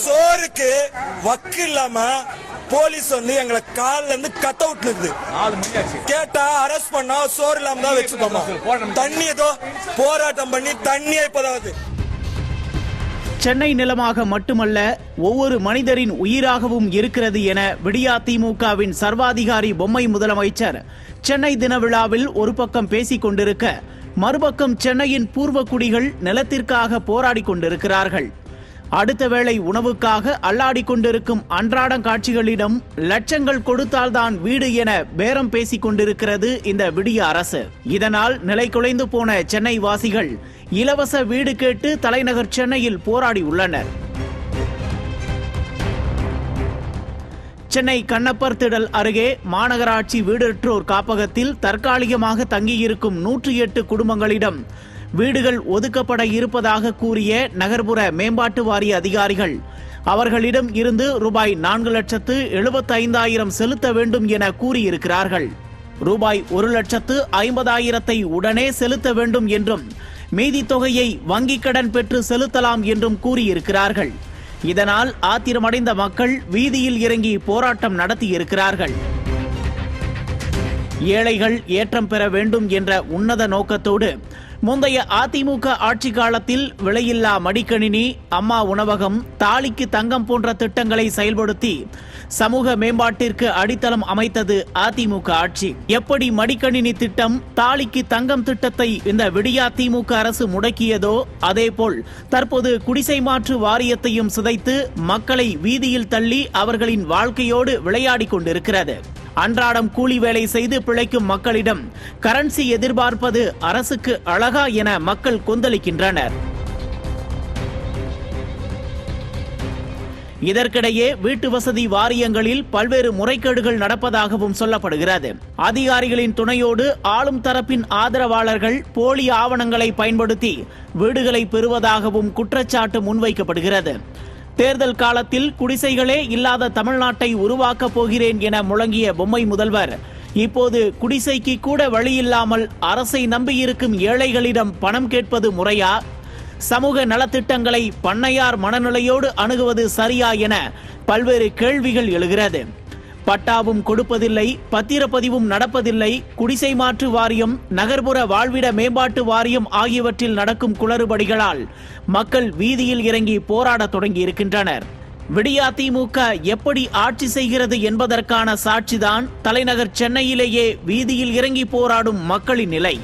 சோறுக்கு வக்கு இல்லாம போலீஸ் வந்து எங்களை காலில இருந்து கட் அவுட் இருக்குது. கேட்டா அரெஸ்ட் பண்ணா சோறு இல்லாம தான் வச்சுக்கோமா. தண்ணி ஏதோ போராட்டம் பண்ணி தண்ணியே இப்போதாவது. சென்னை நிலமாக மட்டுமல்ல, ஒவ்வொரு மனிதரின் உயிராகவும் இருக்கிறது என விடியா திமுகவின் சர்வாதிகாரி பொம்மை முதலமைச்சர் சென்னை தின விழாவில் ஒரு பக்கம் பேசிக் கொண்டிருக்க, மறுபக்கம் சென்னையின் பூர்வக்குடிகள் நிலத்திற்காக போராடி கொண்டிருக்கிறார்கள். அடுத்த வேளை உணவுக்காக அல்லாடி கொண்டிருக்கும் அன்றாடம் காட்சிகளிடம் லட்சங்கள் கொடுத்தால்தான் வீடு என பேரம் பேசிக் கொண்டிருக்கிறது இந்த விடிய அரசு. இதனால் நிலை குலைந்து போன சென்னை வாசிகள் இலவச வீடு கேட்டு தலைநகர் சென்னையில் போராடி உள்ளனர். சென்னை கண்ணப்பர் திடல் அருகே மாநகராட்சி வீடற்றோர் காப்பகத்தில் தற்காலிகமாக தங்கியிருக்கும் 108 குடும்பங்களிடம் வீடுகள் ஒதுக்கப்பட இருப்பதாக கூறிய நகர்ப்புற மேம்பாட்டு வாரிய அதிகாரிகள் அவர்களிடம் இருந்து ரூபாய் 4,75,000 செலுத்த வேண்டும் என கூறியிருக்கிறார்கள். ரூபாய் 1,50,000 உடனே செலுத்த வேண்டும் என்றும் மீதி தொகையை வங்கிக் கடன் பெற்று செலுத்தலாம் என்றும் கூறியிருக்கிறார்கள். இதனால் ஆத்திரமடைந்த மக்கள் வீதியில் இறங்கி போராட்டம் நடத்தியிருக்கிறார்கள். ஏழைகள் ஏற்றம் பெற வேண்டும் என்ற உன்னத நோக்கத்தோடு முந்தைய அதிமுக ஆட்சி காலத்தில் விலையில்லா மடிக்கணினி, அம்மா உணவகம், தாலிக்கு தங்கம் போன்ற திட்டங்களை செயல்படுத்தி சமூக மேம்பாட்டிற்கு அடித்தளம் அமைத்தது அதிமுக ஆட்சி. எப்படி மடிக்கணினி திட்டம், தாலிக்கு தங்கம் திட்டத்தை இந்த விடியா திமுக அரசு முடக்கியதோ அதேபோல் தற்போது குடிசை மாற்று வாரியத்தையும் சிதைத்து மக்களை வீதியில் தள்ளி அவர்களின் வாழ்க்கையோடு விளையாடி கொண்டிருக்கிறது. அன்றாடம் கூலி வேலை செய்து பிழைக்கும் மக்களிடம் கரன்சி எதிர்பார்ப்பது அரசுக்கு அழகா என மக்கள் கொந்தளிக்கின்றனர். இதற்கிடையே வீட்டு வசதி வாரியங்களில் பல்வேறு முறைகேடுகள் நடப்பதாகவும் சொல்லப்படுகிறது. அதிகாரிகளின் துணையோடு ஆளும் தரப்பின் ஆதரவாளர்கள் போலி ஆவணங்களை பயன்படுத்தி வீடுகளை பெறுவதாகவும் குற்றச்சாட்டு முன்வைக்கப்படுகிறது. தேர்தல் காலத்தில் குடிசைகளே இல்லாத தமிழ்நாட்டை உருவாக்கப் போகிறேன் என முழங்கிய பொம்மை முதல்வர் இப்போது குடிசைக்கு கூட வழியில்லாமல் அரசை நம்பியிருக்கும் ஏழைகளிடம் பணம் கேட்பது முறையா? சமூக நலத்திட்டங்களை பண்ணையார் மனநிலையோடு அணுகுவது சரியா என பல்வேறு கேள்விகள் எழுகிறது. பட்டாவும் கொடுப்பதில்லை, பத்திரப்பதிவும் நடப்பதில்லை, குடிசை மாற்று வாரியம், நகர்ப்புற வாழ்விட மேம்பாட்டு வாரியம் ஆகியவற்றில் நடக்கும் குளறுபடிகளால் மக்கள் வீதியில் இறங்கி போராட தொடங்கி இருக்கின்றனர். விடியா திமுக எப்படி ஆட்சி செய்கிறது என்பதற்கான சாட்சிதான் தலைநகர் சென்னையிலேயே வீதியில் இறங்கி போராடும் மக்களின் நிலை.